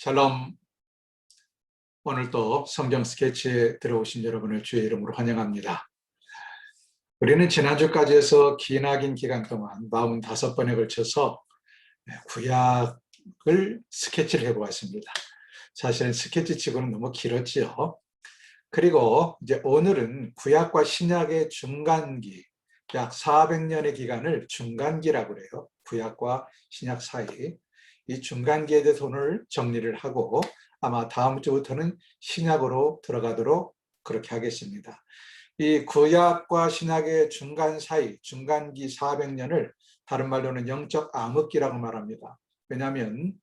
샬롬. 오늘도 성경 스케치에 들어오신 여러분을 주의 이름으로 환영합니다. 우리는 지난주까지 해서 기나긴 기간 동안 45번에 걸쳐서 구약을 스케치를 해보았습니다. 사실은 스케치치고는 너무 길었지요. 그리고 이제 오늘은 구약과 신약의 중간기, 약 400년의 기간을 중간기라고 그래요. 구약과 신약 사이. 이 중간기에 대해서 오늘 정리를 하고 아마 다음 주부터는 신약으로 들어가도록 그렇게 하겠습니다. 이 구약과 신약의 중간 사이, 중간기 400년을 다른 말로는 영적 암흑기라고 말합니다. 왜냐하면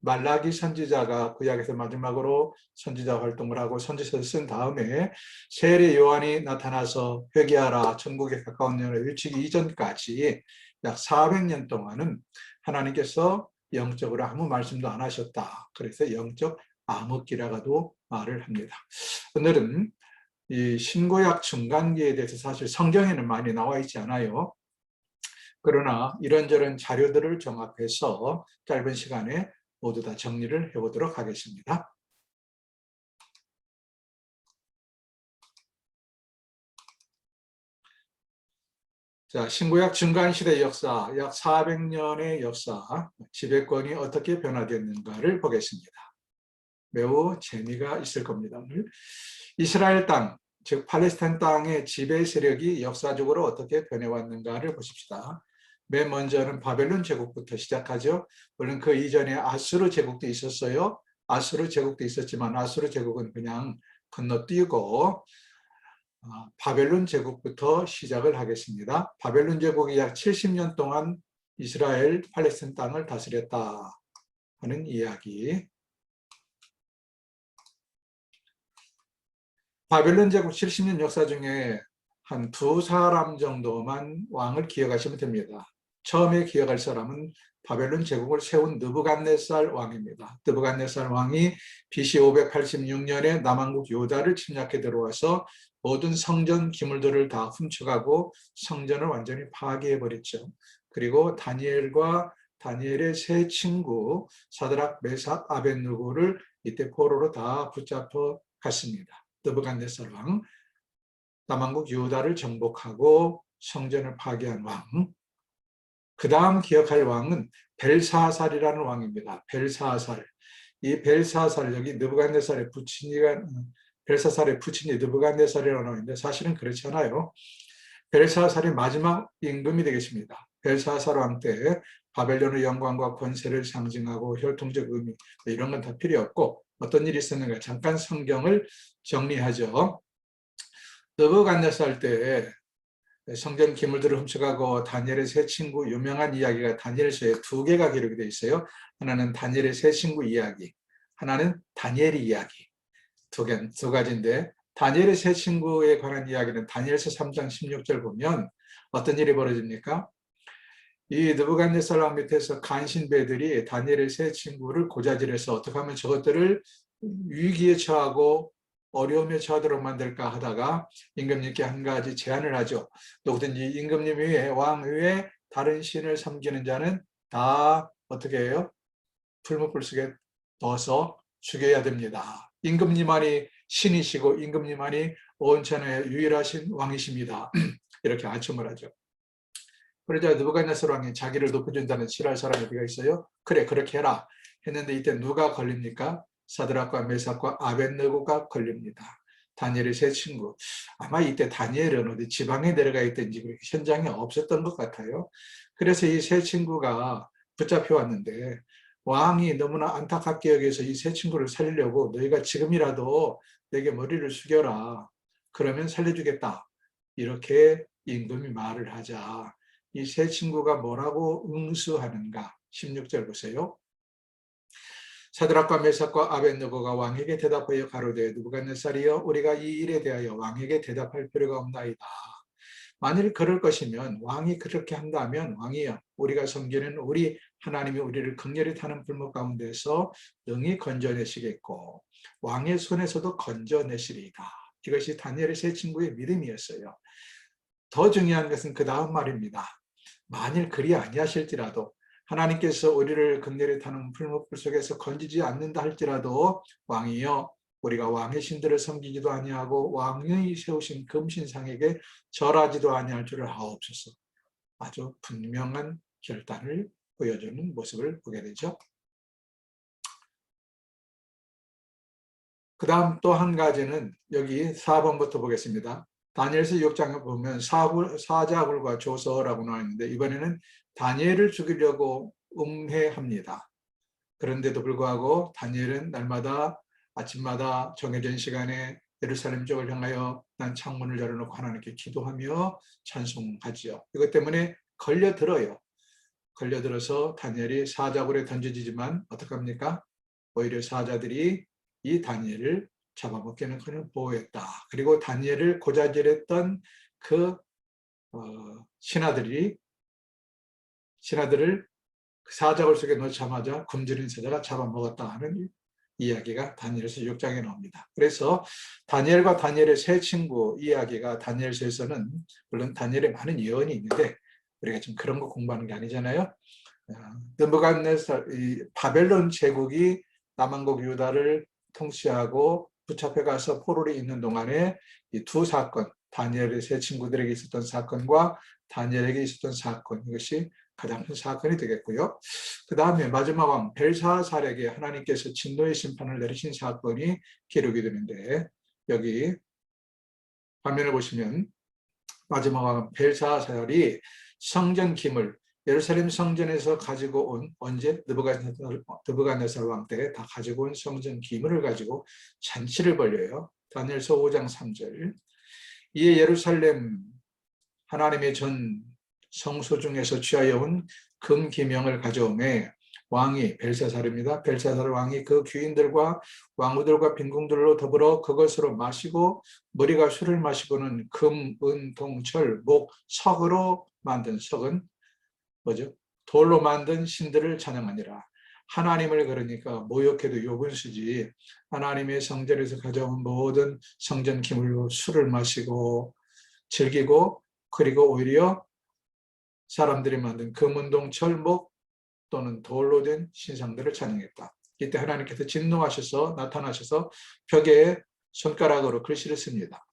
말라기 선지자가 구약에서 마지막으로 선지자 활동을 하고 선지서를 쓴 다음에 세례 요한이 나타나서 회개하라 천국에 가까운 년을 외치기 이전까지 약 400년 동안은 하나님께서 영적으로 아무 말씀도 안 하셨다. 그래서 영적 암흑기라고도 말을 합니다. 오늘은 이 신구약 중간기에 대해서 사실 성경에는 많이 나와 있지 않아요. 그러나 이런저런 자료들을 종합해서 짧은 시간에 모두 다 정리를 해보도록 하겠습니다. 자, 신구약 중간시대 역사, 약 400년의 역사, 지배권이 어떻게 변화됐는가를 보겠습니다. 매우 재미가 있을 겁니다. 오늘 이스라엘 땅, 즉 팔레스타인 땅의 지배 세력이 역사적으로 어떻게 변해왔는가를 보십시다. 맨 먼저는 바벨론 제국부터 시작하죠. 물론 그 이전에 아수르 제국도 있었어요. 아수르 제국도 있었지만 아수르 제국은 그냥 건너뛰고 바벨론 제국부터 시작을 하겠습니다. 바벨론 제국이 약 70년 동안 이스라엘 팔레스타인 땅을 다스렸다 하는 이야기. 바벨론 제국 70년 역사 중에 한 두 사람 정도만 왕을 기억하시면 됩니다. 처음에 기억할 사람은 바벨론 제국을 세운 느부갓네살 왕입니다. 느부갓네살 왕이 BC 586년에 남왕국 유다를 침략해 들어와서 모든 성전 기물들을 다 훔쳐가고 성전을 완전히 파괴해버렸죠. 그리고 다니엘과 다니엘의 세 친구 사드락, 메삭, 아벳느고를 이때 포로로 다 붙잡혀 갔습니다. 느부갓네살 왕, 남왕국 유다를 정복하고 성전을 파괴한 왕. 그 다음 기억할 왕은 벨사살이라는 왕입니다. 벨사살. 이 벨사살, 여기 느부갓네살의 부친이가 벨사살의 부친이 느부갓네살이라고 나오는데 사실은 그렇지 않아요. 벨사살이 마지막 임금이 되겠습니다. 벨사살 왕 때 바벨론의 영광과 권세를 상징하고 혈통적 의미 이런 건 다 필요 없고 어떤 일이 있었는가 잠깐 성경을 정리하죠. 느부갓네살 때 성전 기물들을 훔쳐가고 다니엘의 세 친구 유명한 이야기가 다니엘서에 두 개가 기록이 되어 있어요. 하나는 다니엘의 세 친구 이야기, 하나는 다니엘의 이야기. 두 가지인데 다니엘의 세 친구에 관한 이야기는 다니엘서 3장 16절 보면 어떤 일이 벌어집니까? 이 느부갓네살 왕 밑에서 간신배들이 다니엘의 세 친구를 고자질해서 어떻게 하면 저것들을 위기에 처하고 어려움에 처하도록 만들까 하다가 임금님께 한 가지 제안을 하죠. 누구든지 임금님 위에 왕 위에 다른 신을 섬기는 자는 다 어떻게 해요? 풀무불 속에 넣어서 죽여야 됩니다. 임금님만이 신이시고 임금님만이 온천의 유일하신 왕이십니다. 이렇게 아첨을 하죠. 그러자 느부갓네살 왕이 자기를 높여준다는 싫어할 사람이 어디가 있어요? 그래 그렇게 해라 했는데 이때 누가 걸립니까? 사드락과 메삭과 아벳느고가 걸립니다. 다니엘의 세 친구. 아마 이때 다니엘은 어디 지방에 내려가 있든지 그렇게 현장에 없었던 것 같아요. 그래서 이 세 친구가 붙잡혀 왔는데 왕이 너무나 안타깝게 여기서 이 세 친구를 살리려고 너희가 지금이라도 내게 머리를 숙여라. 그러면 살려주겠다. 이렇게 임금이 말을 하자 이 세 친구가 뭐라고 응수하는가? 16절 보세요. 사드락과 메삭과 아벳느고가 왕에게 대답하여 가로되 느부갓네살이여 우리가 이 일에 대하여 왕에게 대답할 필요가 없나이다. 만일 그럴 것이면 왕이 그렇게 한다면 왕이여 우리가 섬기는 우리 하나님이 우리를 극렬히 타는 불목 가운데서 능히 건져내시겠고 왕의 손에서도 건져내시리이다. 이것이 다니엘의 세 친구의 믿음이었어요. 더 중요한 것은 그 다음 말입니다. 만일 그리 아니하실지라도 하나님께서 우리를 극렬히 타는 풀무불 속에서 건지지 않는다 할지라도 왕이여 우리가 왕의 신들을 섬기지도 아니하고 왕이 세우신 금신상에게 절하지도 아니할 줄을 아옵소서. 아주 분명한 결단을 보여주는 모습을 보게 되죠. 그 다음 또 한 가지는 여기 4번부터 보겠습니다. 다니엘서 6장에 보면 사자굴과 조서라고 나와 있는데 이번에는 다니엘을 죽이려고 음해합니다. 그런데도 불구하고 다니엘은 날마다 아침마다 정해진 시간에 예루살렘 쪽을 향하여 난 창문을 열어놓고 하나님께 기도하며 찬송하지요. 이것 때문에 걸려들어요. 걸려들어서 다니엘이 사자굴에 던져지지만 어떡합니까? 오히려 사자들이 이 다니엘을 잡아먹기는커녕 보호했다. 그리고 다니엘을 고자질했던 그 신하들을 사자굴 속에 넣자마자 굶주린 사자가 잡아먹었다 하는 이야기가 다니엘서 6장에 나옵니다. 그래서 다니엘과 다니엘의 세 친구 이야기가 다니엘서에서는 물론 다니엘에 많은 예언이 있는데 우리가 지금 그런 거 공부하는 게 아니잖아요. 느부갓네살 바벨론 제국이 남한국 유다를 통치하고 붙잡혀 가서 포로로 있는 동안에 이 두 사건, 다니엘의 세 친구들에게 있었던 사건과 다니엘에게 있었던 사건, 이것이 가장 큰 사건이 되겠고요. 그 다음에 마지막 왕 벨사살에게 하나님께서 진노의 심판을 내리신 사건이 기록이 되는데 여기 화면을 보시면 마지막 왕 벨사살이 성전 기물, 예루살렘 성전에서 가지고 온 언제 느부갓네살 왕 때 다 가지고 온 성전 기물을 가지고 잔치를 벌려요. 다니엘서 5장 3절. 이에 예루살렘 하나님의 전 성소 중에서 취하여 온 금기명을 가져오매 왕이 벨사살입니다. 벨사살 왕이 그 귀인들과 왕후들과 빈궁들로 더불어 그것으로 마시고 머리가 술을 마시고는 금, 은, 동, 철, 목, 석으로 만든 석은 뭐죠? 돌로 만든 신들을 찬양하니라. 하나님을 그러니까 모욕해도 욕은 쓰지 하나님의 성전에서 가져온 모든 성전 기물로 술을 마시고 즐기고 그리고 오히려 사람들이 만든 금은동 철목 또는 돌로 된 신상들을 찬양했다. 이때 하나님께서 진노하셔서 나타나셔서 벽에 손가락으로 글씨를 씁니다.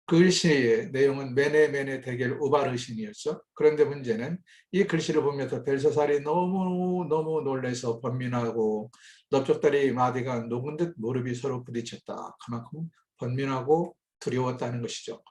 그 글씨의 내용은 메네 데겔 우바르신이었죠. 그런데 문제는 이 글씨를 보면서 벨사살이 너무 놀라서 번민하고 넓적다리 마디가 녹은 듯 무릎이 서로 부딪혔다. 그만큼 번민하고 두려웠다는 것이죠.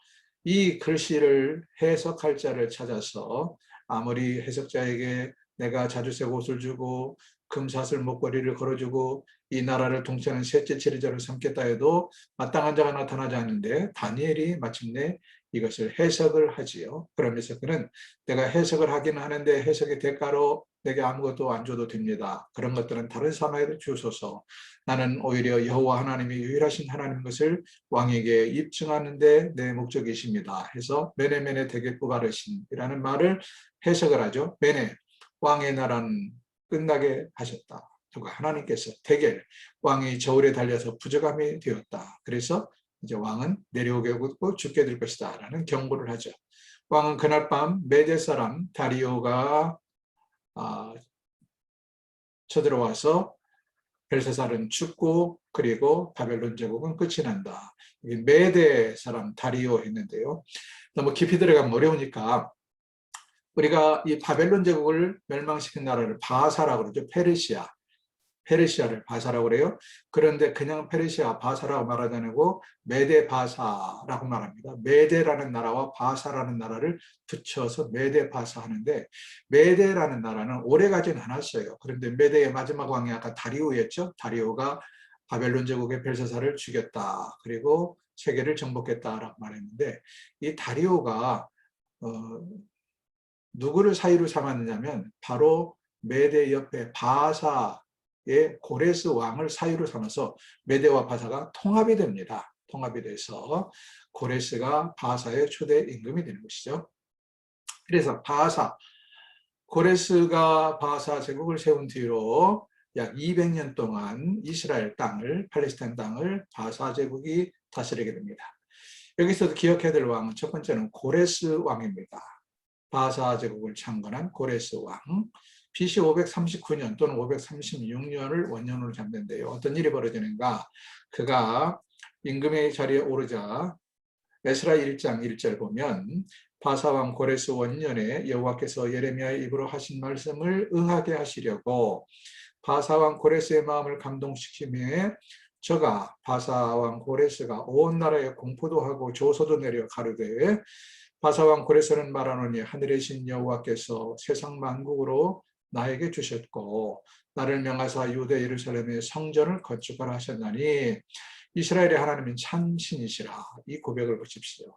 이 글씨를 해석할 자를 찾아서 아무리 해석자에게 내가 자주색 옷을 주고 금사슬 목걸이를 걸어주고 이 나라를 통치하는 셋째 지리자로 삼겠다 해도 마땅한 자가 나타나지 않는데 다니엘이 마침내 이것을 해석을 하지요. 그러면서 그는 내가 해석을 하긴 하는데 해석의 대가로 내게 아무것도 안 줘도 됩니다. 그런 것들은 다른 사람에게 주소서. 나는 오히려 여호와 하나님이 유일하신 하나님 것을 왕에게 입증하는 데 내 목적이십니다. 해서 메네 데겔 우바르신이라는 말을 해석을 하죠. 메네, 왕의 나라는 끝나게 하셨다. 그리고 하나님께서 데겔, 왕이 저울에 달려서 부족함이 되었다. 그래서 이제 왕은 내려오게 되고 죽게 될 것이다 라는 경고를 하죠. 왕은 그날 밤 메대 사람 다리오가 쳐들어와서 벨사살은 죽고 그리고 바벨론 제국은 끝이 난다. 메대 사람 다리오 했는데요. 너무 깊이 들어가면 어려우니까 우리가 이 바벨론 제국을 멸망시킨 나라를 바사라고 그러죠. 페르시아를 바사라고 그래요. 그런데 그냥 페르시아, 바사라고 말하지 않고 메데 바사라고 말합니다. 메데라는 나라와 바사라는 나라를 붙여서 메데 바사 하는데 메데라는 나라는 오래가진 않았어요. 그런데 메데의 마지막 왕이 아까 다리오였죠. 다리오가 바벨론 제국의 벨사살을 죽였다. 그리고 세계를 정복했다라고 말했는데 이 다리오가 누구를 사유로 삼았느냐면 바로 메대 옆에 바사의 고레스 왕을 사유로 삼아서 메대와 바사가 통합이 됩니다. 통합이 돼서 고레스가 바사의 초대 임금이 되는 것이죠. 그래서 고레스가 바사 제국을 세운 뒤로 약 200년 동안 이스라엘 땅을, 팔레스타인 땅을 바사 제국이 다스리게 됩니다. 여기서도 기억해야 될 왕은 첫 번째는 고레스 왕입니다. 바사 제국을 창건한 고레스 왕, BC 539년 또는 536년을 원년으로 잡는데요. 어떤 일이 벌어지는가? 그가 임금의 자리에 오르자 에스라 1장 1절 보면 바사왕 고레스 원년에 여호와께서 예레미야의 입으로 하신 말씀을 응하게 하시려고 바사왕 고레스의 마음을 감동시키며 저가 바사왕 고레스가 온 나라에 공포도 하고 조소도 내려 가르되 바사왕 고레스는 말하노니 하늘의 신 여호와께서 세상 만국으로 나에게 주셨고 나를 명하사 유대 예루살렘의 성전을 건축하라 하셨나니 이스라엘의 하나님은 참신이시라. 이 고백을 보십시오.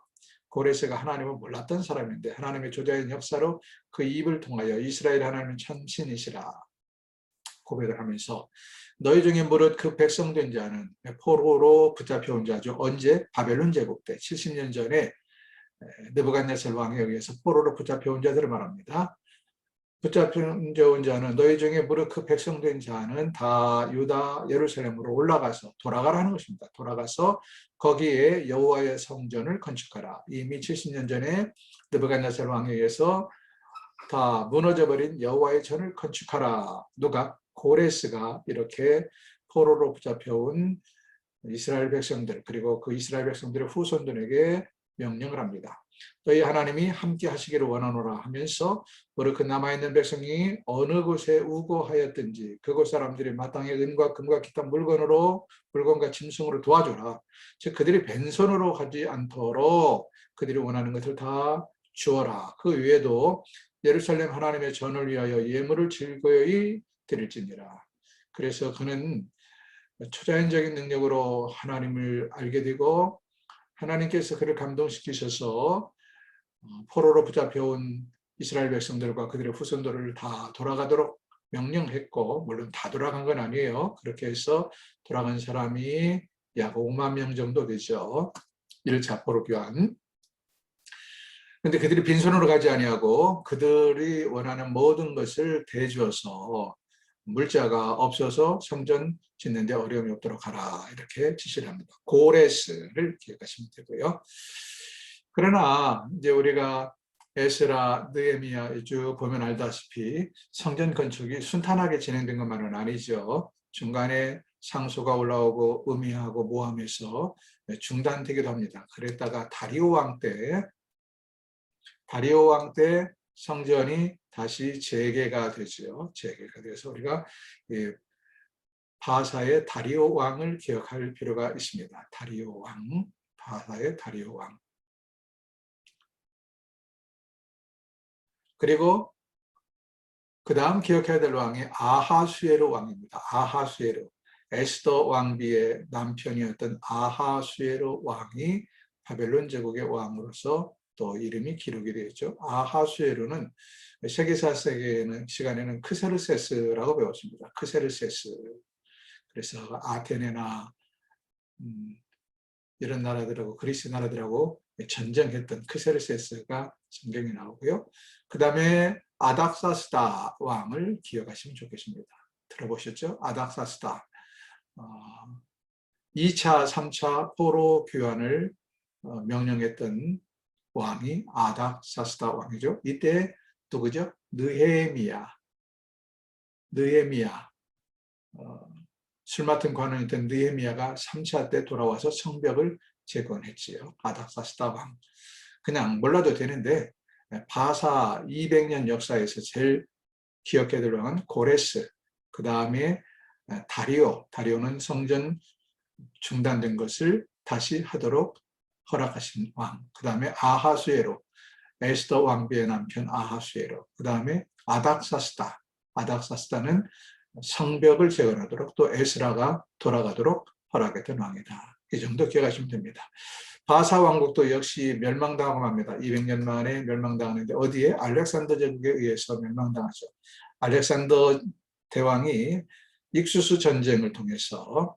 고레스가 하나님을 몰랐던 사람인데 하나님의 조자의 역사로 그 입을 통하여 이스라엘 하나님은 참신이시라 고백을 하면서 너희 중에 무릇 그 백성된 자는 포로로 붙잡혀온 자죠. 언제? 바벨론 제국 때 70년 전에 느부갓네살 왕에 의해서 포로로 붙잡혀온 자들을 말합니다. 붙잡혀온 자는 너희 중에 무릇 그 백성된 자는 다 유다 예루살렘으로 올라가서 돌아가라는 것입니다. 돌아가서 거기에 여호와의 성전을 건축하라. 이미 70년 전에 느부갓네살 왕에 의해서 다 무너져버린 여호와의 전을 건축하라. 누가? 고레스가 이렇게 포로로 붙잡혀온 이스라엘 백성들 그리고 그 이스라엘 백성들의 후손들에게 명령을 합니다. 너희 하나님이 함께 하시기를 원하노라 하면서 바로 그 남아있는 백성이 어느 곳에 우거하였든지 그곳 사람들이 마땅히 은과 금과 기타 물건과 짐승으로 도와줘라. 즉 그들이 벤손으로 가지 않도록 그들이 원하는 것을 다 주어라. 그 외에도 예루살렘 하나님의 전을 위하여 예물을 즐거이 드릴지니라. 그래서 그는 초자연적인 능력으로 하나님을 알게 되고 하나님께서 그를 감동시키셔서 포로로 붙잡혀온 이스라엘 백성들과 그들의 후손들을 다 돌아가도록 명령했고 물론 다 돌아간 건 아니에요. 그렇게 해서 돌아간 사람이 약 5만 명 정도 되죠. 1차 포로 교환. 그런데 그들이 빈손으로 가지 아니하고 그들이 원하는 모든 것을 대주어서 물자가 없어서 성전 짓는 데 어려움이 없도록 하라 이렇게 지시를 합니다. 고레스를 기억하시면 되고요. 그러나 이제 우리가 에스라, 느헤미야 쭉 보면 알다시피 성전 건축이 순탄하게 진행된 것만은 아니죠. 중간에 상소가 올라오고 음해하고 모함해서 중단되기도 합니다. 그랬다가 다리오 왕 때 성전이 다시 재개가 되죠. 재개가 돼서 우리가 바사의 다리오 왕을 기억할 필요가 있습니다. 다리오 왕, 바사의 다리오 왕. 그리고 그 다음 기억해야 될 왕이 아하수에로 왕입니다. 아하수에로. 에스더 왕비의 남편이었던 아하수에로 왕이 바벨론 제국의 왕으로서 또 이름이 기록이 되어 있죠. 아하수에로는 세계사 시간에는 크세르세스라고 배웠습니다. 크세르세스. 그래서 아테네나 이런 나라들하고 그리스 나라들하고 전쟁했던 크세르세스가 성경에 나오고요. 그 다음에 아닥사스다 왕을 기억하시면 좋겠습니다. 들어보셨죠? 아닥사스다. 2차, 3차 포로 교환을 명령했던 왕이 아닥사스다 왕이죠. 이때 누구죠? 느헤미야. 술 맡은 관원이던 느헤미야가 3차 때 돌아와서 성벽을 재건했지요. 아닥사스다 왕. 그냥 몰라도 되는데 바사 200년 역사에서 제일 기억해야 될 왕은 고레스, 그 다음에 다리오는 성전 중단된 것을 다시 하도록 허락하신 왕, 그 다음에 아하수에로, 에스더 왕비의 남편 아하수에로, 그 다음에 아닥사스다는 성벽을 재건하도록 또 에스라가 돌아가도록 허락했던 왕이다. 이 정도 기억하시면 됩니다. 바사 왕국도 역시 멸망당하고 맙니다. 200년 만에 멸망당하는데 어디에? 알렉산더 제국에 의해서 멸망당하죠. 알렉산더 대왕이 익수수 전쟁을 통해서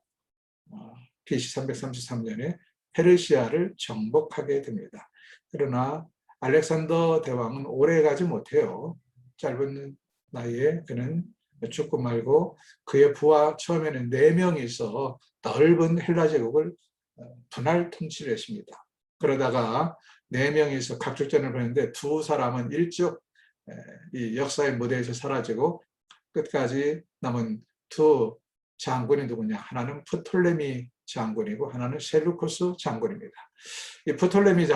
BC 333년에 페르시아를 정복하게 됩니다. 그러나 알렉산더 대왕은 오래 가지 못해요. 짧은 나이에 그는 죽고 말고 그의 부하 처음에는 4명이서 넓은 헬라 제국을 분할 통치를 했습니다. 그러다가 4명이서 각축전을 벌였는데 두 사람은 일찍 이 역사의 무대에서 사라지고 끝까지 남은 두 장군이 누구냐? 하나는 프톨레미 장군이고 하나는 셀루쿠스 장군입니다. 이 프톨레미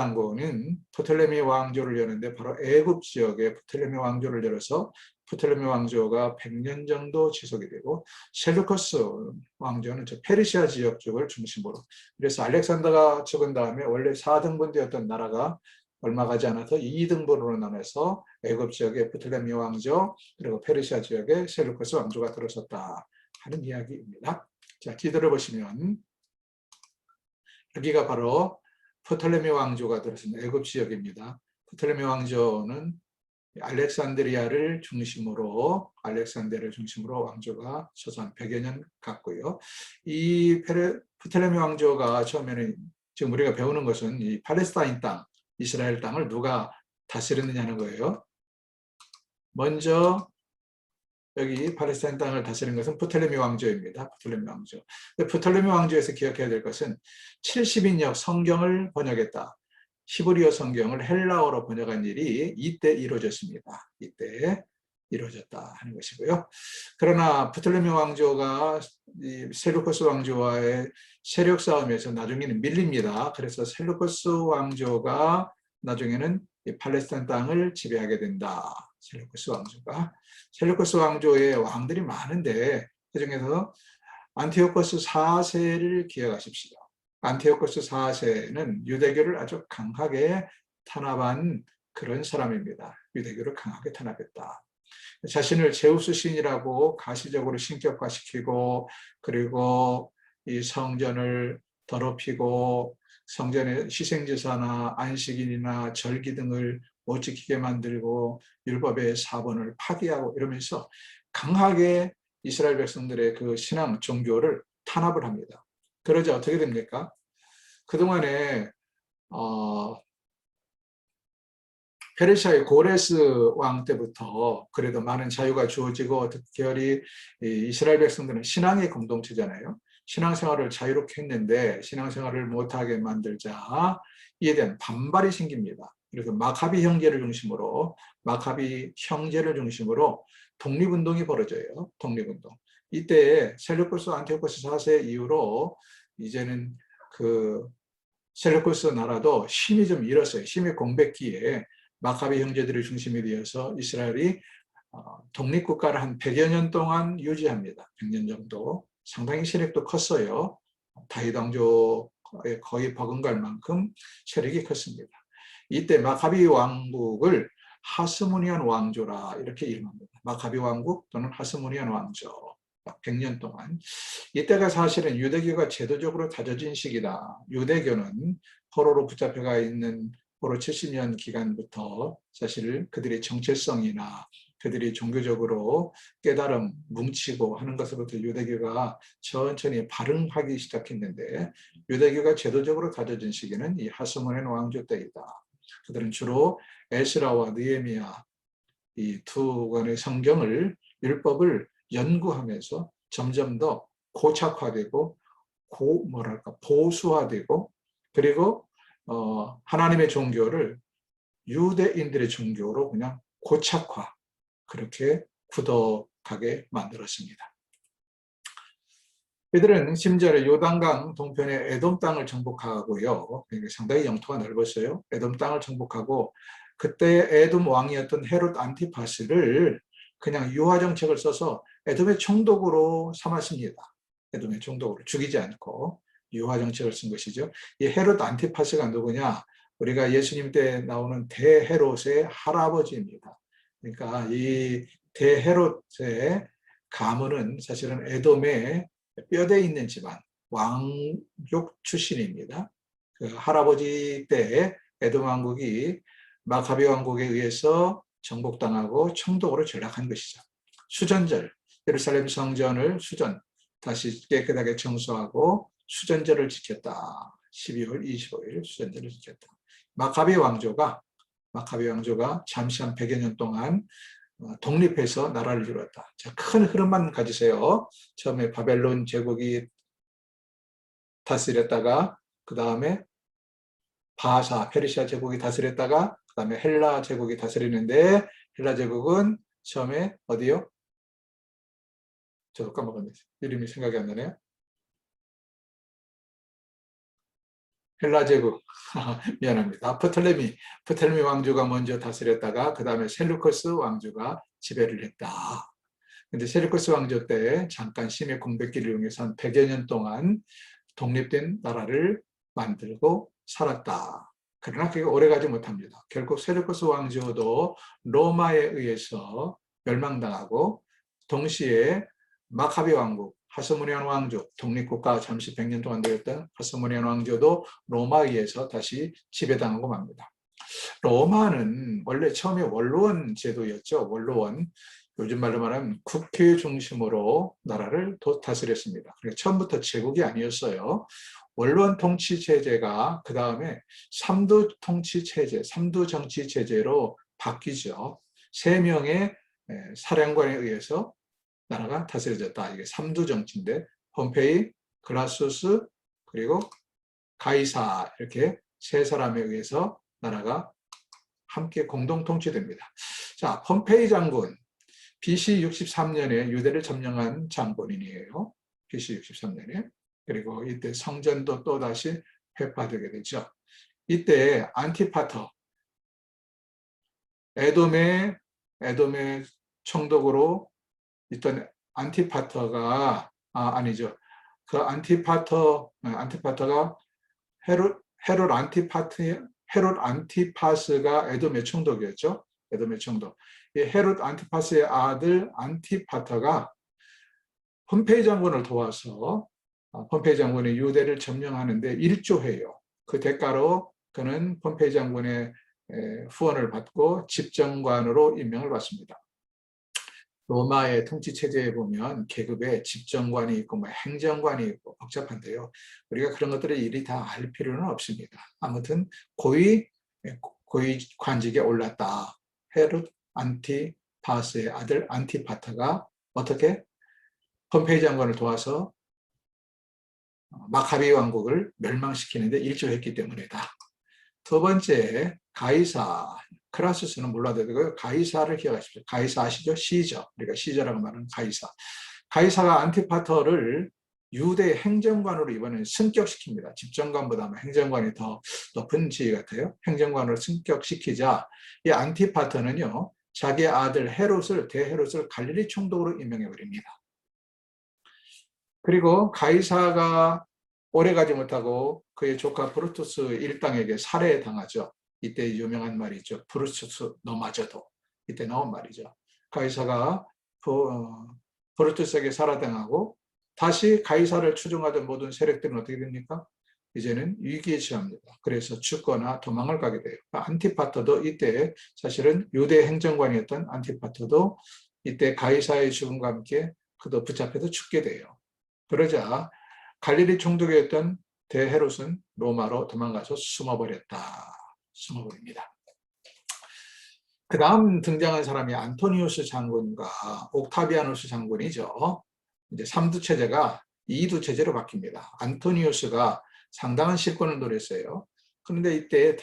왕조를 여는데 바로 애굽 지역에 프톨레미 왕조를 열어서 프톨레미 왕조가 100년 정도 지속이 되고 셀루커스 왕조는 저 페르시아 지역 쪽을 중심으로, 그래서 알렉산더가 죽은 다음에 원래 4등분되었던 나라가 얼마 가지 않아서 2등분으로 나눠서 애굽 지역에 프톨레미 왕조 그리고 페르시아 지역에 셀루커스 왕조가 들어섰다 하는 이야기입니다. 자, 기도를 보시면 여기가 바로 프톨레미 왕조가 들어선 애굽 지역입니다. 프톨레미 왕조는 알렉산드리아를 중심으로 왕조가 서서 한 100여 년 갔고요. 이 프톨레미 왕조가 처음에는 지금 우리가 배우는 것은 이 팔레스타인 땅, 이스라엘 땅을 누가 다스렸느냐는 거예요. 먼저 여기 팔레스타인 땅을 다스린 것은 프톨레미 왕조입니다. 프톨레미 왕조에서 기억해야 될 것은 70인역 성경을 번역했다. 히브리어 성경을 헬라어로 번역한 일이 이때 이루어졌습니다. 이때 이루어졌다 하는 것이고요. 그러나 프톨레미 왕조가 이 셀루커스 왕조와의 세력 싸움에서 나중에는 밀립니다. 그래서 셀루커스 왕조가 나중에는 이 팔레스타인 땅을 지배하게 된다. 셀루커스 왕조의 왕들이 많은데 그중에서 안티오코스 4세를 기억하십시오. 안티오코스 4세는 유대교를 아주 강하게 탄압한 그런 사람입니다. 유대교를 강하게 탄압했다. 자신을 제우스 신이라고 가시적으로 신격화시키고 그리고 이 성전을 더럽히고 성전의 희생제사나 안식일이나 절기 등을 못 지키게 만들고 율법의 사본을 파기하고 이러면서 강하게 이스라엘 백성들의 그 신앙 종교를 탄압을 합니다. 그러자 어떻게 됩니까? 그동안에 페르시아의 고레스 왕 때부터 그래도 많은 자유가 주어지고 특별히 이스라엘 백성들은 신앙의 공동체잖아요. 신앙생활을 자유롭게 했는데 신앙생활을 못하게 만들자 이에 대한 반발이 생깁니다. 그래서 마카비 형제를 중심으로 독립운동이 벌어져요. 독립운동. 이때 셀루쿠스 안티오코스 4세 이후로 이제는 그 셀루쿠스 나라도 힘이 좀 잃었어요. 힘이 공백기에 마카비 형제들이 중심이 되어서 이스라엘이 독립국가를 한 100여 년 동안 유지합니다. 100년 정도. 상당히 세력도 컸어요. 다윗 왕조에 거의 버금갈 만큼 세력이 컸습니다. 이때 마카비 왕국을 하스모니안 왕조라 이렇게 이름합니다. 마카비 왕국 또는 하스모니안 왕조. 100년 동안. 이때가 사실은 유대교가 제도적으로 다져진 시기다. 유대교는 포로로 붙잡혀가 있는 포로 70년 기간부터 사실 그들의 정체성이나 그들이 종교적으로 깨달음, 뭉치고 하는 것으로부터 유대교가 천천히 발흥하기 시작했는데 유대교가 제도적으로 다져진 시기는 이 하스모니안 왕조 때이다. 그들은 주로 에스라와 느헤미야 이 두 권의 성경을 율법을 연구하면서 점점 더 고착화되고 보수화되고 그리고 하나님의 종교를 유대인들의 종교로 그냥 고착화 그렇게 굳어가게 만들었습니다. 이들은 심지어 요단강 동편의 에돔 땅을 정복하고요. 상당히 영토가 넓었어요. 에돔 땅을 정복하고 그때 에돔 왕이었던 헤롯 안티파스를 그냥 유화 정책을 써서 에돔의 총독으로 삼았습니다. 에돔의 총독으로 죽이지 않고 유화 정책을 쓴 것이죠. 이 헤롯 안티파스가 누구냐? 우리가 예수님 때 나오는 대헤롯의 할아버지입니다. 그러니까 이 대헤롯의 가문은 사실은 에돔의 뼈대 있는 집안, 왕족 출신입니다. 그 할아버지 때 에돔 왕국이 마카비 왕국에 의해서 정복당하고 총독으로 전락한 것이죠. 수전절, 예루살렘 성전을 다시 깨끗하게 청소하고 수전절을 지켰다. 12월 25일 수전절을 지켰다. 마카비 왕조가 잠시 한 100여 년 동안 독립해서 나라를 이루었다. 자, 큰 흐름만 가지세요. 처음에 바벨론 제국이 다스렸다가 그 다음에 바사, 페르시아 제국이 다스렸다가 그 다음에 헬라 제국이 다스리는데 헬라 제국은 처음에 어디요? 저도 까먹었네요. 이름이 생각이 안 나네요. 헬라 제국. 미안합니다. 프톨레미 왕조가 먼저 다스렸다가 그 다음에 셀루커스 왕조가 지배를 했다. 근데 셀루커스 왕조 때 잠깐 심해 공백기를 이용해서 한 100여 년 동안 독립된 나라를 만들고 살았다. 그러나 그게 오래가지 못합니다. 결국 셀루커스 왕조도 로마에 의해서 멸망당하고 동시에 마카비 왕국, 하스모니안 왕조, 독립국가 잠시 100년 동안 되었던 하스모니안 왕조도 로마에 의해서 다시 지배당하고 맙니다. 로마는 원래 처음에 원로원 제도였죠. 원로원. 요즘 말로 말하면 국회 중심으로 나라를 다스렸습니다. 그러니까 처음부터 제국이 아니었어요. 원로원 통치 체제가 그 다음에 삼두 통치 체제, 삼두 정치 체제로 바뀌죠. 3명의 사령관에 의해서 나라가 다스려졌다. 이게 삼두 정치인데 폼페이, 글라수스, 그리고 가이사 이렇게 3사람에 의해서 나라가 함께 공동 통치됩니다. 자, 폼페이 장군 BC 63년에 유대를 점령한 장본인이에요. BC 63년에. 그리고 이때 성전도 또다시 회파되게 되죠. 이때 안티파터, 에돔의 총독으로 있던 안티파터가 아니죠. 그 안티파터가 헤롯 안티파스가 에돔의 총독이었죠. 에돔의 총독. 이 헤롯 안티파스의 아들 안티파터가 폼페이 장군을 도와서 폼페이 장군이 유대를 점령하는데 일조해요. 그 대가로 그는 폼페이 장군의 후원을 받고 집정관으로 임명을 받습니다. 로마의 통치 체제에 보면 계급에 집정관이 있고 행정관이 있고 복잡한데요. 우리가 그런 것들을 일이 다 알 필요는 없습니다. 아무튼 고위 관직에 올랐다. 헤롯 안티파스의 아들 안티파터가 어떻게 폼페이 장관을 도와서 마카비 왕국을 멸망시키는데 일조했기 때문이다. 두 번째, 가이사. 크라수스는 몰라도 되고요. 가이사를 기억하십시오. 가이사 아시죠? 시저. 우리가 시저라고 말하는 가이사. 가이사가 안티파터를 유대 행정관으로 이번에 승격시킵니다. 집정관보다 행정관이 더 높은 지위 같아요. 행정관으로 승격시키자 이 안티파터는요. 자기 아들 대헤롯을 갈릴리 총독으로 임명해버립니다. 그리고 가이사가 오래가지 못하고 그의 조카 브루투스 일당에게 살해당하죠. 이때 유명한 말이죠. 브루투스 너마저도. 이때 나온 말이죠. 가이사가 브루투스에게 살해당하고 다시 가이사를 추종하던 모든 세력들은 어떻게 됩니까? 이제는 위기에 처합니다. 그래서 죽거나 도망을 가게 돼요. 안티파터도 이때 사실은 유대 행정관이었던 안티파터도 이때 가이사의 죽음과 함께 그도 붙잡혀서 죽게 돼요. 그러자 갈릴리 총독이었던 대헤롯은 로마로 도망가서 숨어버립니다. 그 다음 등장한 사람이 안토니우스 장군과 옥타비아누스 장군이죠. 이제 3두 체제가 2두 체제로 바뀝니다. 안토니우스가 상당한 실권을 노렸어요. 그런데 이때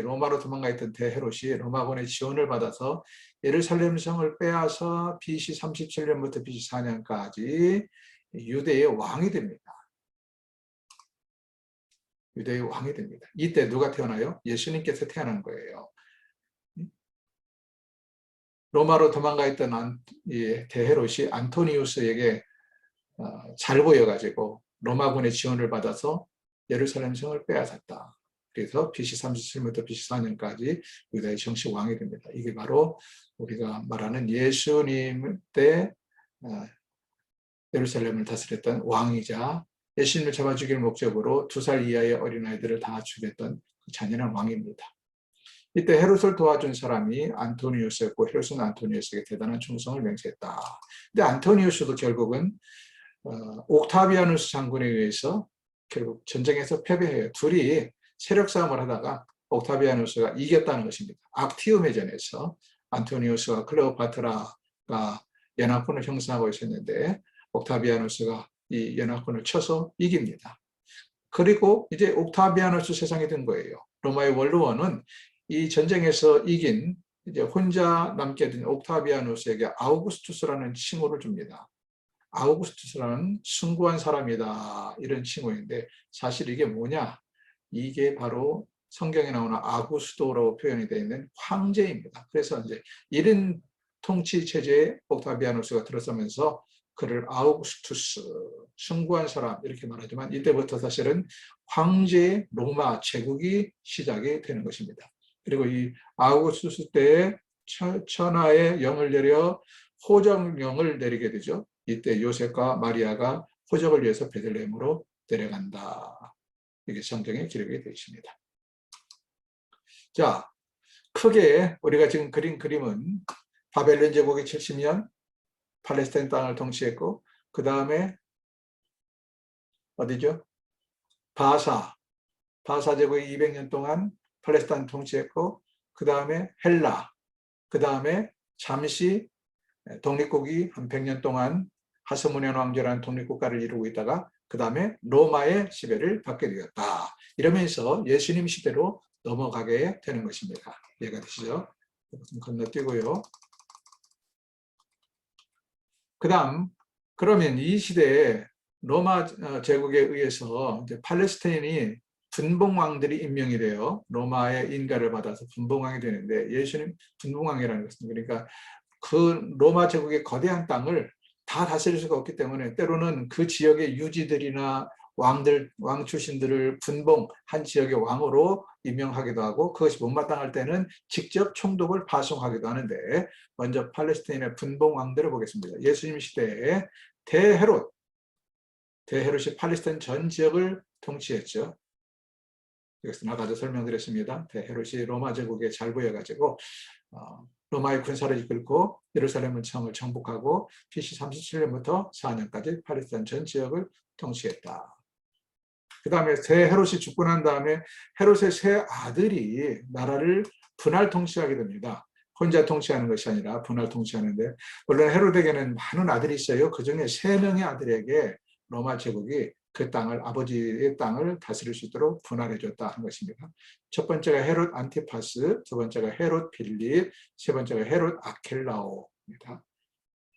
로마로 도망가 있던 대헤롯이 로마군의 지원을 받아서 예루살렘 성을 빼앗아 BC 37년부터 BC 4년까지 유대의 왕이 됩니다. 유대의 왕이 됩니다. 이때 누가 태어나요? 예수님께서 태어난 거예요. 로마로 도망가 있던 대헤롯이 안토니우스에게 잘 보여가지고 로마군의 지원을 받아서 예루살렘 성을 빼앗았다. 그래서 BC 37년부터 BC 4년까지 유다의 정식 왕이 됩니다. 이게 바로 우리가 말하는 예수님 때 예루살렘을 다스렸던 왕이자 예수님을 잡아 죽일 목적으로 2살 이하의 어린아이들을 다 죽였던 그 잔인한 왕입니다. 이때 헤롯을 도와준 사람이 안토니우스였고 헤롯은 안토니우스에게 대단한 충성을 맹세했다. 근데 안토니우스도 결국은 옥타비아누스 장군에 의해서 결국 전쟁에서 패배해요. 둘이 세력 싸움을 하다가 옥타비아누스가 이겼다는 것입니다. 악티움 해전에서 안토니우스와 클레오파트라가 연합군을 형성하고 있었는데 옥타비아누스가 이 연합군을 쳐서 이깁니다. 그리고 이제 옥타비아누스 세상이 된 거예요. 로마의 원로원은 이 전쟁에서 이긴 이제 혼자 남게 된 옥타비아누스에게 아우구스투스라는 칭호를 줍니다. 아우구스투스라는 숭고한 사람이다, 이런 칭호인데 사실 이게 뭐냐? 이게 바로 성경에 나오는 아구스도라고 표현이 되어 있는 황제입니다. 그래서 이제 이른 통치 체제에 옥타비아누스가 들어서면서 그를 아우구스투스, 숭고한 사람 이렇게 말하지만 이때부터 사실은 황제의 로마 제국이 시작이 되는 것입니다. 그리고 이 아우구스투스 때에 천하의 영을 내려 호정령을 내리게 되죠. 이때 요셉과 마리아가 호적을 위해서 베들레헴으로 데려간다. 이게 성경에 기록이 되어 있습니다. 자, 크게 우리가 지금 그린 그림은 바벨론 제국이 70년 팔레스타인 땅을 통치했고, 그 다음에 어디죠? 바사 제국이 200년 동안 팔레스타인 통치했고, 그 다음에 헬라, 그 다음에 잠시 독립국이 한 100년 동안 하스모니안 왕조라는 독립국가를 이루고 있다가 그 다음에 로마의 지배를 받게 되었다. 이러면서 예수님 시대로 넘어가게 되는 것입니다. 이해가 되시죠? 좀 건너뛰고요. 그 다음, 그러면 이 시대에 로마 제국에 의해서 이제 팔레스타인이 분봉왕들이 임명이 돼요. 로마의 인가를 받아서 분봉왕이 되는데, 예수님 분봉왕이라는 것은, 그러니까 그 로마 제국의 거대한 땅을 다 다스릴 수가 없기 때문에 때로는 그 지역의 유지들이나 왕 출신들을 분봉, 한 지역의 왕으로 임명하기도 하고, 그것이 못마땅할 때는 직접 총독을 파송하기도 하는데, 먼저 팔레스타인의 분봉 왕들을 보겠습니다. 예수님 시대에 대헤롯이 팔레스타인 전 지역을 통치했죠. 이것은 아까도 설명드렸습니다. 대헤롯이 로마 제국에 잘 보여가지고 로마의 군사를 이끌고 예루살렘 성을 정복하고 BC 37년부터 4년까지 팔레스타인 전 지역을 통치했다. 그 다음에 새 헤롯이 죽고 난 다음에 헤롯의 세 아들이 나라를 분할 통치하게 됩니다. 혼자 통치하는 것이 아니라 분할 통치하는데, 물론 헤롯에게는 많은 아들이 있어요. 그 중에 3명의 아들에게 로마 제국이 그 땅을, 아버지의 땅을 다스릴 수 있도록 분할해 줬다 하는 것입니다. 첫 번째가 헤롯 안티파스, 두 번째가 헤롯 빌립, 세 번째가 헤롯 아켈라오입니다.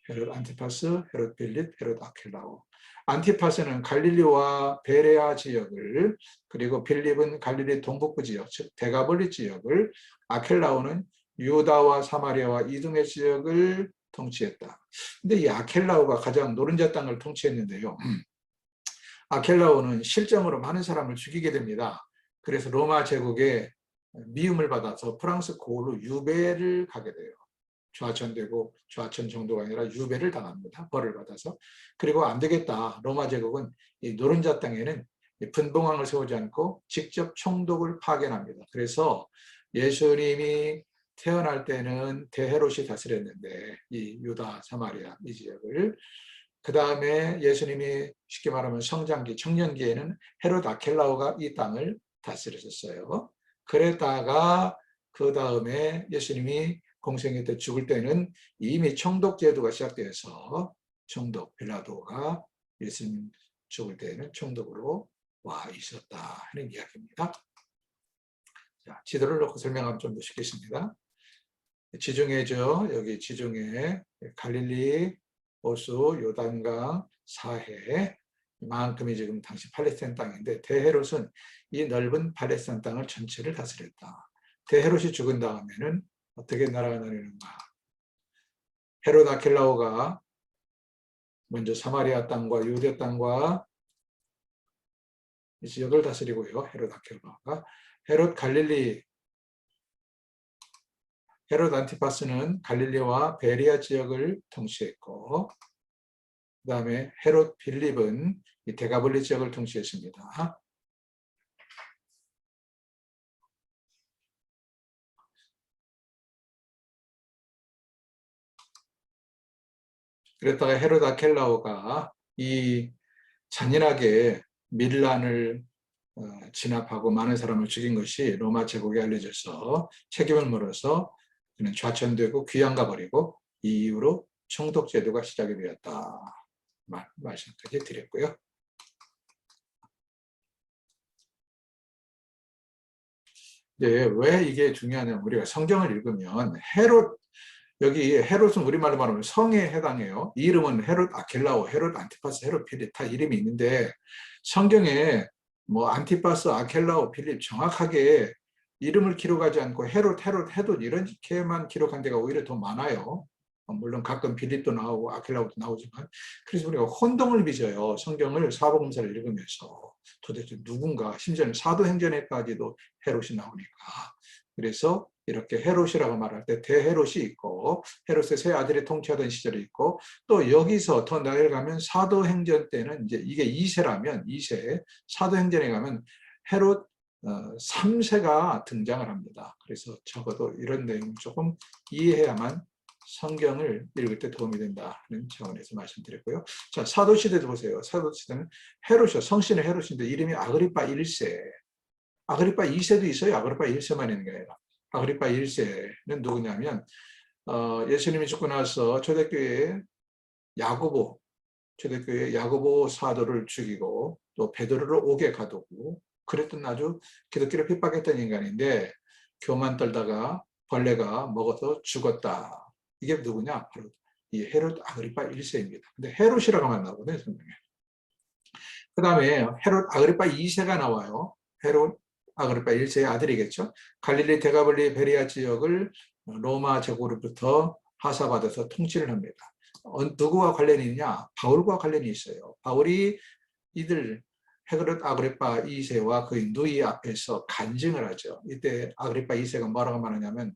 헤롯 안티파스, 헤롯 빌립, 헤롯 아켈라오. 안티파스는 갈릴리와 베레아 지역을, 그리고 빌립은 갈릴리 동북부 지역, 즉 데가볼리 지역을, 아켈라오는 유다와 사마리아와 이동의 지역을 통치했다. 근데 이 아켈라오가 가장 노른자 땅을 통치했는데요. 아켈라오는 실정으로 많은 사람을 죽이게 됩니다. 그래서 로마 제국에 미움을 받아서 프랑스 고을로 유배를 가게 돼요. 좌천되고, 좌천 정도가 아니라 유배를 당합니다. 벌을 받아서. 그리고 안 되겠다. 로마 제국은 이 노른자 땅에는 분봉왕을 세우지 않고 직접 총독을 파견합니다. 그래서 예수님이 태어날 때는 대헤롯이 다스렸는데, 이 유다, 사마리아 이 지역을, 그 다음에 예수님이 쉽게 말하면 성장기, 청년기에는 헤롯 아켈라오가 이 땅을 다스렸었어요. 그러다가 그 다음에 예수님이 공생애 때 죽을 때는 이미 총독 제도가 시작되어서 총독 빌라도가 예수님 죽을 때는 총독으로 와 있었다 하는 이야기입니다. 자, 지도를 놓고 설명하면 좀 더 쉽겠습니다. 지중해죠. 여기 지중해, 갈릴리, 호수, 요단강, 사해, 이만큼이 지금 당시 팔레스타인 땅인데, 대헤롯은 이 넓은 팔레스타인 땅을 전체를 다스렸다. 대헤롯이 죽은 다음에는 어떻게 나라가 나뉘는가? 헤롯 아켈라오가 먼저 사마리아 땅과 유대 땅과 이 지역을 다스리고요. 헤롯 아켈라오가 헤롯 갈릴리, 헤롯 안티파스는 갈릴리와 베리아 지역을 통치했고, 그 다음에 헤롯 빌립은 이 데가볼리 지역을 통치했습니다. 그랬다가 헤롯 아켈라오가 이 잔인하게 밀란을 진압하고 많은 사람을 죽인 것이 로마 제국에 알려져서 책임을 물어서 그는 좌천되고 귀양가 버리고, 이 이후로 총독 제도가 시작이 되었다 말씀까지 드렸고요. 네, 왜 이게 중요하냐면 우리가 성경을 읽으면 헤롯, 여기 헤롯은 우리말로 말하면 성에 해당해요. 이 이름은 헤롯 아켈라오, 헤롯 안티파스, 헤롯 필립 다 이름이 있는데 성경에 뭐 안티파스, 아켈라오, 필립 정확하게 이름을 기록하지 않고 헤롯 이렇게만 기록한 데가 오히려 더 많아요. 물론 가끔 빌립도 나오고 아켈라오도 나오지만, 그래서 우리가 혼동을 빚어요. 성경을 사복음서를 읽으면서 도대체 누군가, 심지어는 사도행전에까지도 헤롯이 나오니까. 그래서 이렇게 헤롯이라고 말할 때 대헤롯이 있고 헤롯의 세 아들이 통치하던 시절이 있고, 또 여기서 더 내려가면 사도행전 때는 이제 이게 2세라면 2세, 사도행전에 가면 헤롯 3세가 등장을 합니다. 그래서 적어도 이런 내용 조금 이해해야만 성경을 읽을 때 도움이 된다는 차원에서 말씀드렸고요. 자, 사도시대도 보세요. 사도시대는 헤롯이요. 성신의 헤롯인데 이름이 아그리파 1세. 아그리파 2세도 있어요. 아그리파 1세만 있는 게 아니라. 아그리파 1세는 누구냐면 예수님이 죽고 나서 초대교회에 야고보 사도를 죽이고 또 베드로를 옥에 가두고 그랬던 아주 기독교를 핍박했던 인간인데 교만 떨다가 벌레가 먹어서 죽었다. 이게 누구냐? 바로 이 헤롯 아그리파 1세입니다. 근데 헤롯이라고 만나거든요, 성경에. 그 다음에 헤롯 아그리파 2세가 나와요. 헤롯 아그리파 1세의 아들이겠죠. 갈릴리 데가볼리 베리아 지역을 로마 제국으로부터 하사받아서 통치를 합니다. 누구와 관련이 있냐? 바울과 관련이 있어요. 바울이 이들 헤롯 아그리파 2세와 그의 누이 앞에서 간증을 하죠. 이때 아그리파 2세가 뭐라고 말하냐면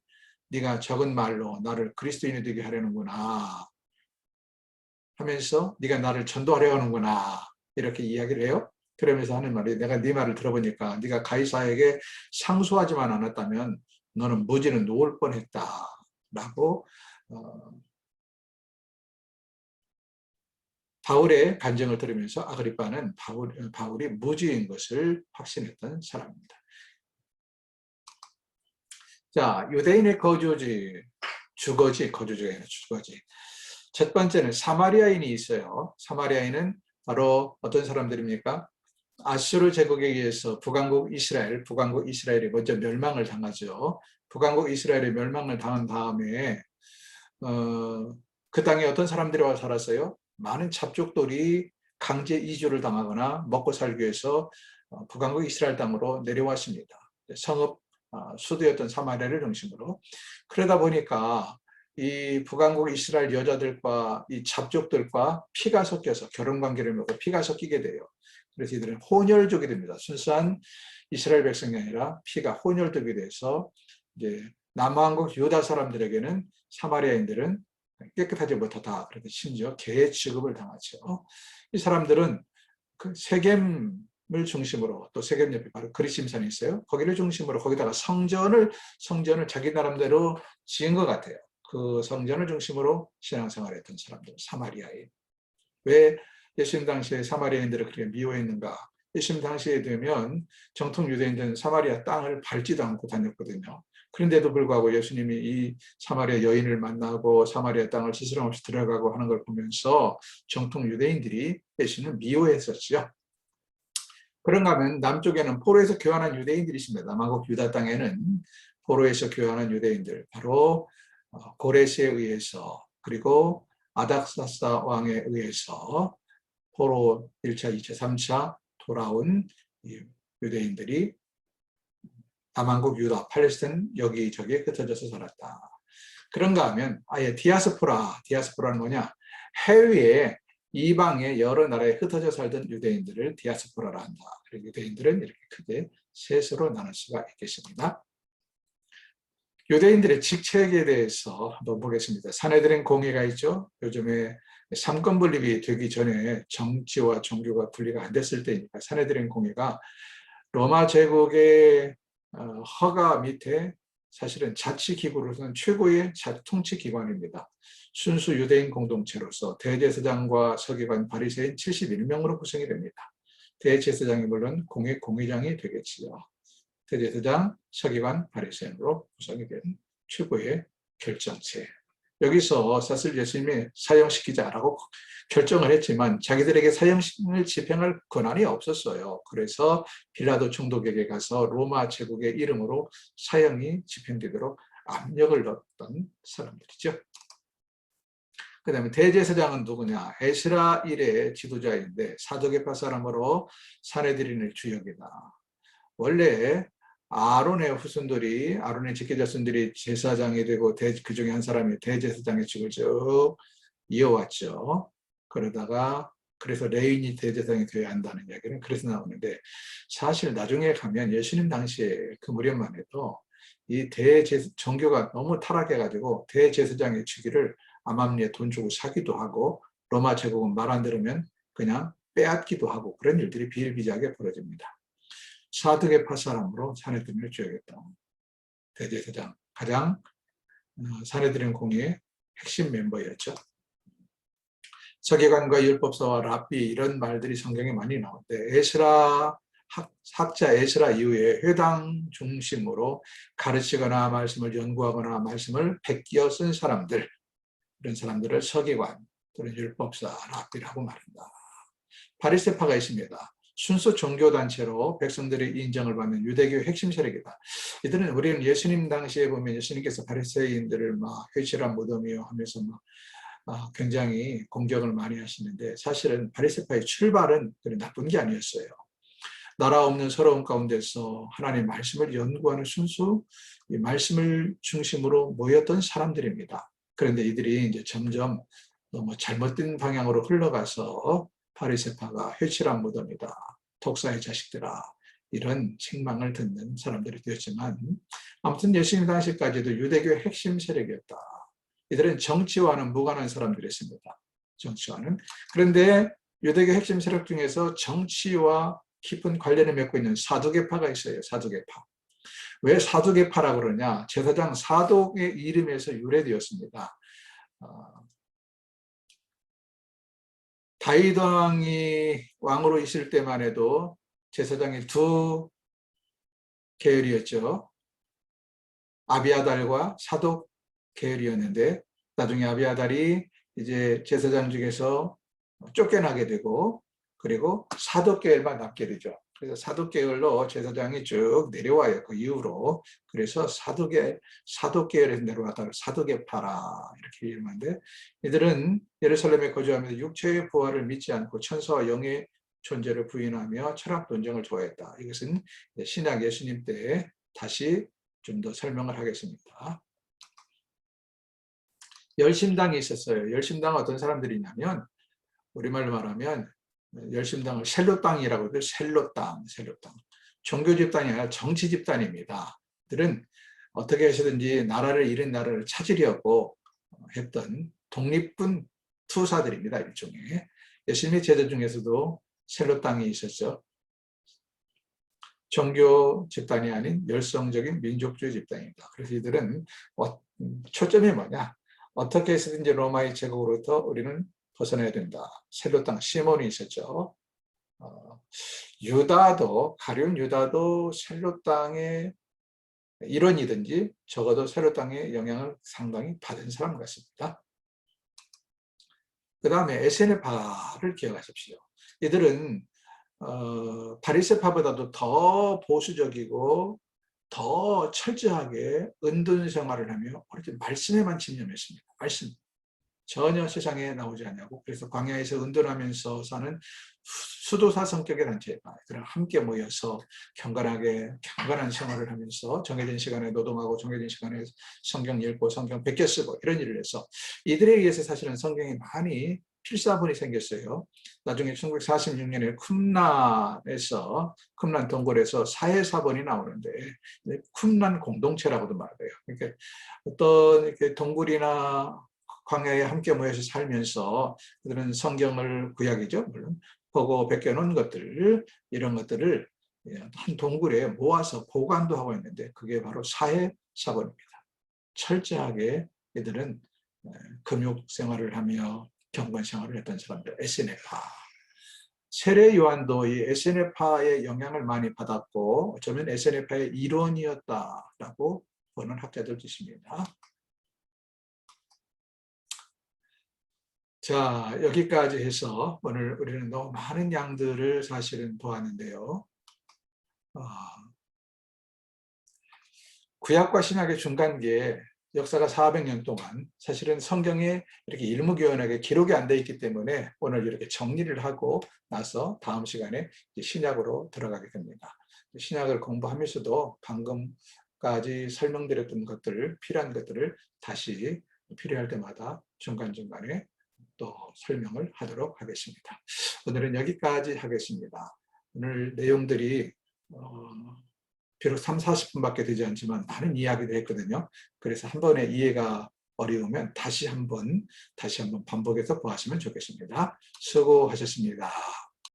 네가 적은 말로 나를 그리스도인이 되게 하려는구나 하면서 네가 나를 전도하려 하는구나 이렇게 이야기를 해요. 그러면서 하는 말이 내가 네 말을 들어보니까 네가 가이사에게 상소하지만 않았다면 너는 무지는 놓을 뻔했다 라고 바울의 간증을 들으면서 아그리파는 바울이 무지인 것을 확신했던 사람입니다. 자, 유대인의 거주지가 아니라 주거지. 첫 번째는 사마리아인이 있어요. 사마리아인은 바로 어떤 사람들입니까? 아수르 제국에 의해서 북왕국 이스라엘이 먼저 멸망을 당하죠. 북왕국 이스라엘이 멸망을 당한 다음에 그 땅에 어떤 사람들이 와서 살았어요? 많은 잡족들이 강제 이주를 당하거나 먹고 살기 위해서 북왕국 이스라엘 땅으로 내려왔습니다. 성읍 수도였던 사마리아를 중심으로. 그러다 보니까 이 북왕국 이스라엘 여자들과 이 잡족들과 피가 섞여서 결혼 관계를 맺고 피가 섞이게 돼요. 그래서 이들은 혼혈족이 됩니다. 순수한 이스라엘 백성이 아니라 피가 혼혈족이 돼서 이제 남왕국 유다 사람들에게는 사마리아인들은 깨끗하지 못하다. 그래서 심지어 개 취급을 당하죠. 이 사람들은 그 세겜을 중심으로 또 세겜 옆에 바로 그리심산이 있어요. 거기를 중심으로 거기다가 성전을 자기 나름대로 지은 것 같아요. 그 성전을 중심으로 신앙생활을 했던 사람들, 사마리아인. 왜 예수님 당시에 사마리아인들을 그렇게 미워했는가? 예수님 당시에 되면 정통 유대인들은 사마리아 땅을 밟지도 않고 다녔거든요. 그런데도 불구하고 예수님이 이 사마리아 여인을 만나고 사마리아 땅을 스스럼 없이 들어가고 하는 걸 보면서 정통 유대인들이 예수님을 미워했었죠. 그런가 하면 남쪽에는 포로에서 교환한 유대인들이 있습니다. 남왕국 유다 땅에는 포로에서 교환한 유대인들, 바로 고레스에 의해서 그리고 아닥사스 왕에 의해서 포로 1차, 2차, 3차 돌아온 유대인들이 남왕국 유다, 팔레스타인 여기저기에 흩어져서 살았다. 그런가 하면 아예 디아스포라는 뭐냐? 해외에 이방의 여러 나라에 흩어져 살던 유대인들을 디아스포라라 한다. 그리고 유대인들은 이렇게 크게 셋으로 나눌 수가 있겠습니다. 유대인들의 직책에 대해서 한번 보겠습니다. 사내들은 공의가 있죠. 요즘에 삼권 분립이 되기 전에 정치와 종교가 분리가 안 됐을 때니까 사내들은 공의가 로마 제국의 허가 밑에 사실은 자치기구로서는 최고의 통치기관입니다. 순수 유대인 공동체로서 대제사장과 서기관, 바리새인 71명으로 구성이 됩니다. 대제사장이 물론 공의장이 되겠지요. 대제사장, 서기관, 바리새인으로 구성이 된 최고의 결정체. 여기서 사실 예수님이 사형시키자라고 결정을 했지만 자기들에게 사형을 집행할 권한이 없었어요. 그래서 빌라도 총독에게 가서 로마 제국의 이름으로 사형이 집행되도록 압력을 넣었던 사람들이죠. 그 다음에 대제사장은 누구냐? 에스라 일의 지도자인데 사도계파 사람으로 사내들인의 주역이다. 원래 아론의 후손들이, 아론의 직계자손들이 제사장이 되고 그 중에 한 사람이 대제사장의 직을 쭉 이어왔죠. 그러다가 그래서 레인이 대제사장이 되어야 한다는 이야기는 그래서 나오는데, 사실 나중에 가면 예수님 당시에 그 무렵만 해도 이 종교가 너무 타락해가지고 대제사장의 직위를 암암리에 돈 주고 사기도 하고, 로마 제국은 말 안 들으면 그냥 빼앗기도 하고, 그런 일들이 비일비재하게 벌어집니다. 사두개파 사람으로 사내들인을 주역했다. 대제사장, 가장 사내들인 공의의 핵심 멤버였죠. 서기관과 율법사와 랍비, 이런 말들이 성경에 많이 나오는데, 에스라 학자 에스라 이후에 회당 중심으로 가르치거나 말씀을 연구하거나 말씀을 베끼어 쓴 사람들, 이런 사람들을 서기관 또는 율법사, 랍비라고 말한다. 바리새파가 있습니다. 순수 종교단체로 백성들의 인정을 받는 유대교의 핵심 세력이다. 이들은, 우리는 예수님 당시에 보면 예수님께서 바리새인들을 막 회칠한 무덤이요 하면서 막 굉장히 공격을 많이 하시는데, 사실은 바리새파의 출발은 그런 나쁜 게 아니었어요. 나라 없는 서러움 가운데서 하나님의 말씀을 연구하는 순수 이 말씀을 중심으로 모였던 사람들입니다. 그런데 이들이 이제 점점 너무 잘못된 방향으로 흘러가서 바리새파가 회칠한 무덤이다, 독사의 자식들아, 이런 책망을 듣는 사람들이 되었지만, 아무튼 예수님 당시까지도 유대교의 핵심 세력이었다. 이들은 정치와는 무관한 사람들이었습니다. 정치와는. 그런데 유대교 핵심 세력 중에서 정치와 깊은 관련을 맺고 있는 사두개파가 있어요. 사두개파. 왜 사두개파라고 그러냐? 제사장 사독의 이름에서 유래되었습니다. 다윗 왕이 왕으로 있을 때만 해도 제사장이 두 계열이었죠. 아비아달과 사독 계열이었는데, 나중에 아비아달이 이제 제사장 중에서 쫓겨나게 되고, 그리고 사독 계열만 남게 되죠. 그래서 사독 계열로 제사장이 쭉 내려와요. 그 이후로. 그래서 사독 계열에서 내려왔다가 사두개파라 이렇게 이름하는데, 이들은 예루살렘에 거주하면서 육체의 부활을 믿지 않고 천사와 영의 존재를 부인하며 철학 논쟁을 좋아했다. 이것은 신약 예수님 때 다시 좀 더 설명을 하겠습니다. 열심당이 있었어요. 열심당은 어떤 사람들이냐면, 우리말로 말하면 열심당을 셀로땅이라고 해요. 셀로땅. 종교 집단이 아니라 정치 집단입니다. 그들은 어떻게 해서든지 나라를 잃은 나라를 찾으려고 했던 독립군 투사들입니다. 일종의. 예수님의 제자 중에서도 셀로땅이 있었죠. 종교 집단이 아닌 열성적인 민족주의 집단입니다. 그래서 이들은 초점이 뭐냐? 어떻게 해서든지 로마의 제국으로부터 우리는 벗어나야 된다. 셀로 땅 시몬이 있었죠. 유다도, 가룟 유다도 셀로 땅의 일원이든지 적어도 셀로 땅의 영향을 상당히 받은 사람 같습니다. 그 다음에 에세네파를 기억하십시오. 이들은 바리새파보다도 더 보수적이고 더 철저하게 은둔 생활을 하며 오로지 말씀에만 집념했습니다. 말씀. 전혀 세상에 나오지 않냐고. 그래서 광야에서 은둔하면서 사는 수도사 성격의 단체다. 그들은 함께 모여서 경건한 생활을 하면서 정해진 시간에 노동하고 정해진 시간에 성경 읽고 성경 베껴 쓰고 이런 일을 해서, 이들에 의해서 사실은 성경이 많이 필사본이 생겼어요. 나중에 1946년에 쿰란 동굴에서 사회사본이 나오는데, 쿰란 공동체라고도 말해요. 그러니까 어떤 이렇게 동굴이나 광야에 함께 모여서 살면서 그들은 성경을, 구약이죠, 물론 보고 베껴놓은 것들, 이런 것들을 한 동굴에 모아서 보관도 하고 있는데, 그게 바로 사회사본입니다. 철저하게 이들은 금욕 생활을 하며 경건 생활을 했던 사람들, 에세네파. 세례 요한도 이 에세네파의 영향을 많이 받았고, 어쩌면 에세네파의 일원이었다라고 보는 학자들 있습니다. 자, 여기까지 해서 오늘 우리는 너무 많은 양들을 사실은 보았는데요. 구약과 신약의 중간기에 역사가 400년 동안 사실은 성경에 이렇게 일목요연하게 기록이 안 돼 있기 때문에 오늘 이렇게 정리를 하고 나서 다음 시간에 신약으로 들어가게 됩니다. 신약을 공부하면서도 방금까지 설명드렸던 것들, 필요한 것들을 다시 필요할 때마다 중간중간에 또 설명을 하도록 하겠습니다. 오늘은 여기까지 하겠습니다. 오늘 내용들이 비록 3, 40분밖에 되지 않지만 많은 이야기를 했거든요. 그래서 한 번에 이해가 어려우면 다시 한번 반복해서 보았으면 좋겠습니다. 수고하셨습니다.